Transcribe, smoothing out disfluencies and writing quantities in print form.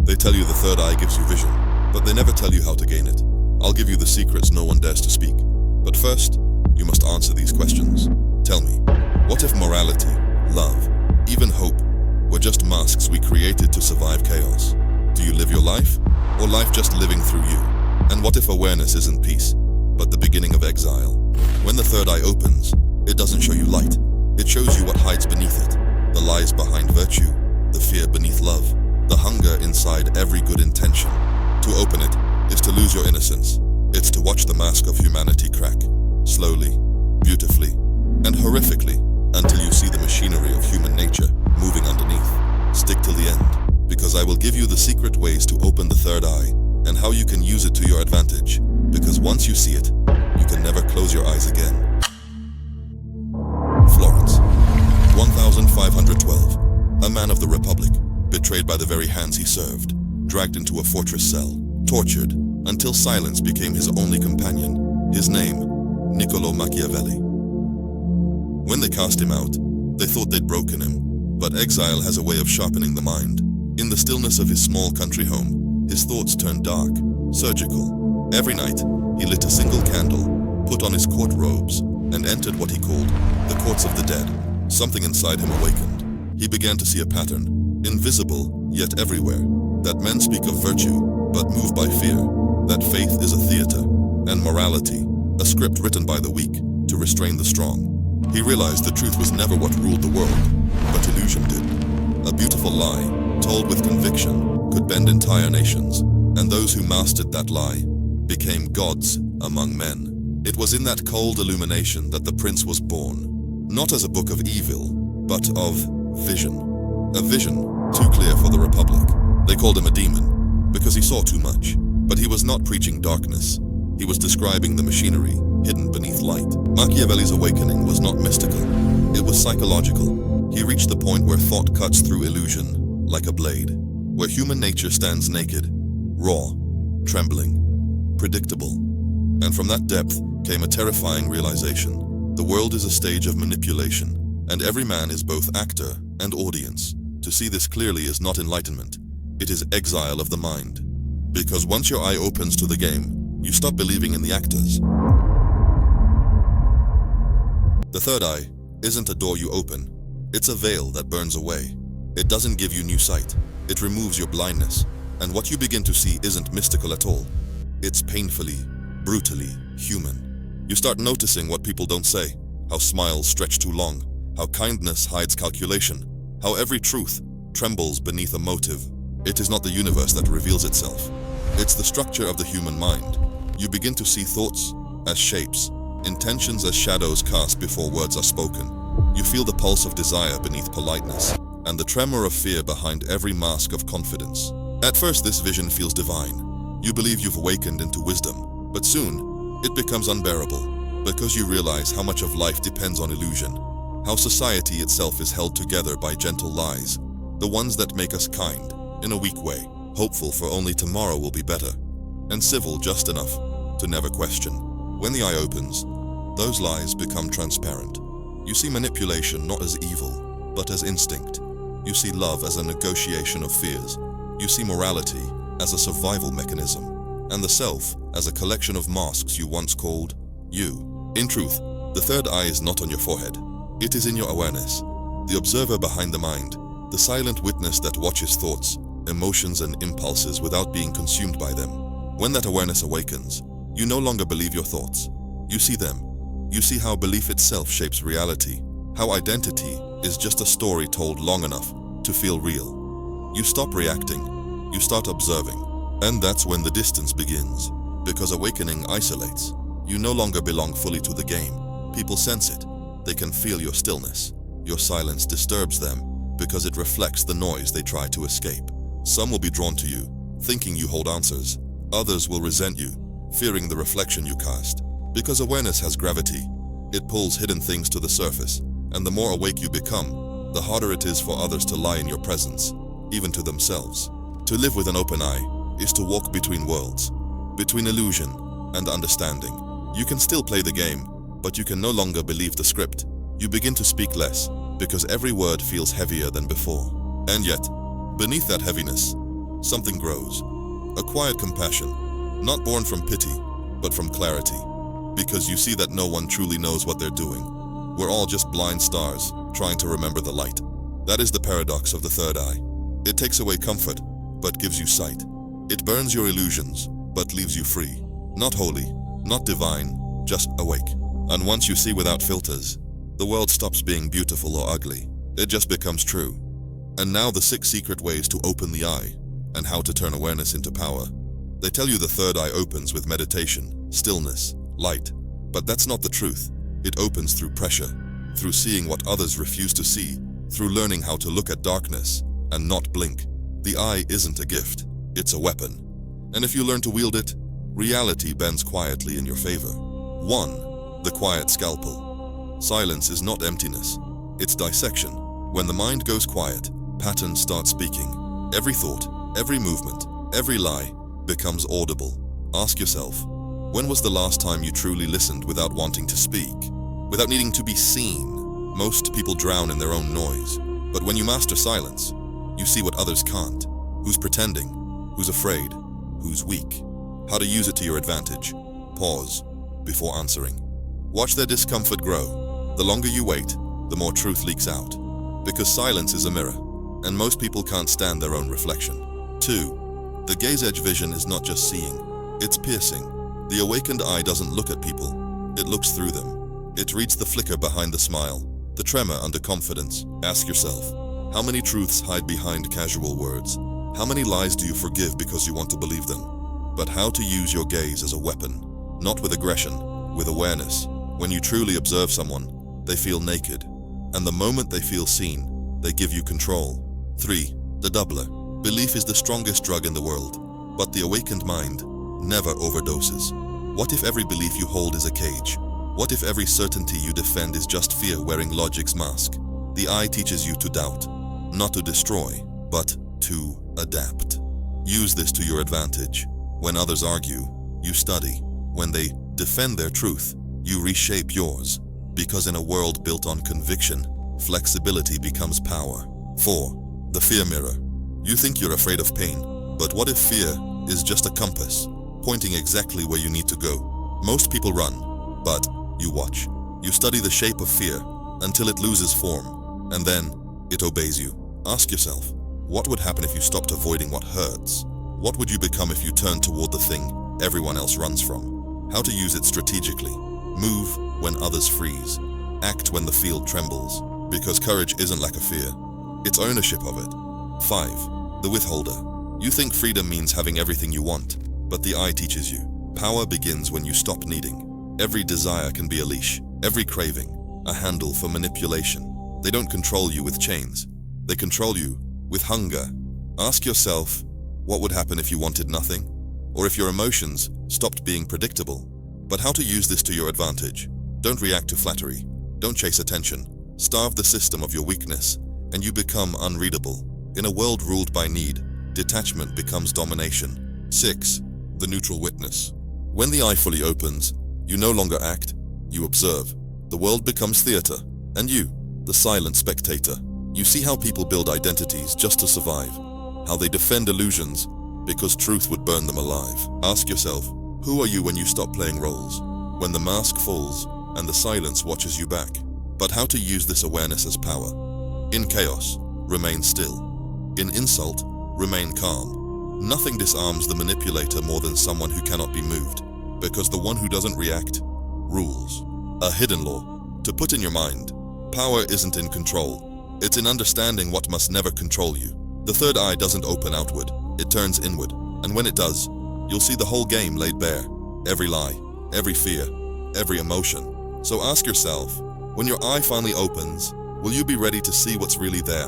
They tell you the third eye gives you vision, but they never tell you how to gain it. I'll give you the secrets no one dares to speak. But first, you must answer these questions. Tell me, what if morality, love, even hope were just masks we created to survive chaos? Do you live your life, or life just living through you? And what if awareness isn't peace, but the beginning of exile? When the third eye opens, it doesn't show you light. It shows you what hides beneath it. The lies behind virtue, the fear beneath love, the hunger inside every good intention. To open it is to lose your innocence. It's to watch the mask of humanity crack, slowly, beautifully, and horrifically, until you see the machinery of human nature moving underneath. Stick till the end, because I will give you the secret ways to open the third eye and how you can use it to your advantage, because once you see it, you can never close your eyes again. Florence, 1512. A man of the Republic, betrayed by the very hands he served, dragged into a fortress cell, tortured, until silence became his only companion. His name, Niccolò Machiavelli. When they cast him out, they thought they'd broken him, but exile has a way of sharpening the mind. In the stillness of his small country home, his thoughts turned dark, surgical. Every night, he lit a single candle, put on his court robes, and entered what he called the courts of the dead. Something inside him awakened. He began to see a pattern, invisible yet everywhere, that men speak of virtue, but move by fear, that faith is a theater, and morality, a script written by the weak to restrain the strong. He realized the truth was never what ruled the world, but illusion did. A beautiful lie, told with conviction, could bend entire nations, and those who mastered that lie became gods among men. It was in that cold illumination that the prince was born, not as a book of evil, but of vision. A vision too clear for the Republic. They called him a demon, because he saw too much. But he was not preaching darkness. He was describing the machinery hidden beneath light. Machiavelli's awakening was not mystical. It was psychological. He reached the point where thought cuts through illusion like a blade, where human nature stands naked, raw, trembling, predictable. And from that depth came a terrifying realization. The world is a stage of manipulation, and every man is both actor and audience. To see this clearly is not enlightenment. It is exile of the mind. Because once your eye opens to the game, you stop believing in the actors. The third eye isn't a door you open. It's a veil that burns away. It doesn't give you new sight. It removes your blindness. And what you begin to see isn't mystical at all. It's painfully, brutally human. You start noticing what people don't say, how smiles stretch too long, how kindness hides calculation, how every truth trembles beneath a motive. It is not the universe that reveals itself. It's the structure of the human mind. You begin to see thoughts as shapes, intentions as shadows cast before words are spoken. You feel the pulse of desire beneath politeness, and the tremor of fear behind every mask of confidence. At first, this vision feels divine. You believe you've awakened into wisdom, but soon, it becomes unbearable, because you realize how much of life depends on illusion, how society itself is held together by gentle lies, the ones that make us kind, in a weak way, hopeful for only tomorrow will be better, and civil just enough to never question. When the eye opens, those lies become transparent. You see manipulation not as evil, but as instinct. You see love as a negotiation of fears. You see morality as a survival mechanism, and the self as a collection of masks you once called you. In truth, the third eye is not on your forehead. It is in your awareness, the observer behind the mind, the silent witness that watches thoughts, emotions, and impulses without being consumed by them. When that awareness awakens, you no longer believe your thoughts. You see them. You see how belief itself shapes reality, how identity is just a story told long enough to feel real. You stop reacting. You start observing. And that's when the distance begins, because awakening isolates. You no longer belong fully to the game. People sense it. They can feel your stillness. Your silence disturbs them because it reflects the noise they try to escape. Some will be drawn to you, thinking you hold answers. Others will resent you, fearing the reflection you cast. Because awareness has gravity, it pulls hidden things to the surface, and the more awake you become, the harder it is for others to lie in your presence, even to themselves. To live with an open eye is to walk between worlds, between illusion and understanding. You can still play the game, but you can no longer believe the script. You begin to speak less, because every word feels heavier than before. And yet, beneath that heaviness, something grows. A quiet compassion, not born from pity, but from clarity. Because you see that no one truly knows what they're doing. We're all just blind stars, trying to remember the light. That is the paradox of the third eye. It takes away comfort, but gives you sight. It burns your illusions, but leaves you free. Not holy, not divine, just awake. And once you see without filters, the world stops being beautiful or ugly. It just becomes true. And now the 6 secret ways to open the eye, and how to turn awareness into power. They tell you the third eye opens with meditation, stillness, light. But that's not the truth. It opens through pressure, through seeing what others refuse to see, through learning how to look at darkness and not blink. The eye isn't a gift, it's a weapon. And if you learn to wield it, reality bends quietly in your favor. 1. The quiet scalpel. Silence is not emptiness, it's dissection. When the mind goes quiet, patterns start speaking. Every thought, every movement, every lie becomes audible. Ask yourself, when was the last time you truly listened without wanting to speak? Without needing to be seen? Most people drown in their own noise. But when you master silence, you see what others can't. Who's pretending? Who's afraid? Who's weak? How to use it to your advantage. Pause before answering. Watch their discomfort grow. The longer you wait, the more truth leaks out. Because silence is a mirror, and most people can't stand their own reflection. 2. The gaze edge vision is not just seeing, it's piercing. The awakened eye doesn't look at people, it looks through them. It reads the flicker behind the smile, the tremor under confidence. Ask yourself, how many truths hide behind casual words? How many lies do you forgive because you want to believe them? But how to use your gaze as a weapon, not with aggression, with awareness. When you truly observe someone, they feel naked. And the moment they feel seen, they give you control. 3. The doubler. Belief is the strongest drug in the world, but the awakened mind never overdoses. What if every belief you hold is a cage? What if every certainty you defend is just fear wearing logic's mask? The eye teaches you to doubt, not to destroy, but to adapt. Use this to your advantage. When others argue, you study. When they defend their truth, you reshape yours. Because in a world built on conviction, flexibility becomes power. 4. The fear mirror. You think you're afraid of pain, but what if fear is just a compass, pointing exactly where you need to go? Most people run, but you watch. You study the shape of fear until it loses form, and then it obeys you. Ask yourself, what would happen if you stopped avoiding what hurts? What would you become if you turned toward the thing everyone else runs from? How to use it strategically. Move when others freeze. Act when the field trembles. Because courage isn't lack of fear, it's ownership of it. 5. The withholder. You think freedom means having everything you want, but the eye teaches you. Power begins when you stop needing. Every desire can be a leash, every craving, a handle for manipulation. They don't control you with chains. They control you with hunger. Ask yourself, what would happen if you wanted nothing? Or if your emotions stopped being predictable? But how to use this to your advantage? Don't react to flattery. Don't chase attention. Starve the system of your weakness, and you become unreadable. In a world ruled by need, detachment becomes domination. 6. The neutral witness. When the eye fully opens, you no longer act, you observe. The world becomes theater, and you, the silent spectator. You see how people build identities just to survive, how they defend illusions because truth would burn them alive. Ask yourself, who are you when you stop playing roles? When the mask falls and the silence watches you back. But how to use this awareness as power? In chaos, remain still. In insult, remain calm. Nothing disarms the manipulator more than someone who cannot be moved, because the one who doesn't react rules. A hidden law to put in your mind. Power isn't in control. It's in understanding what must never control you. The third eye doesn't open outward, it turns inward. And when it does, you'll see the whole game laid bare. Every lie, every fear, every emotion. So ask yourself, when your eye finally opens, will you be ready to see what's really there?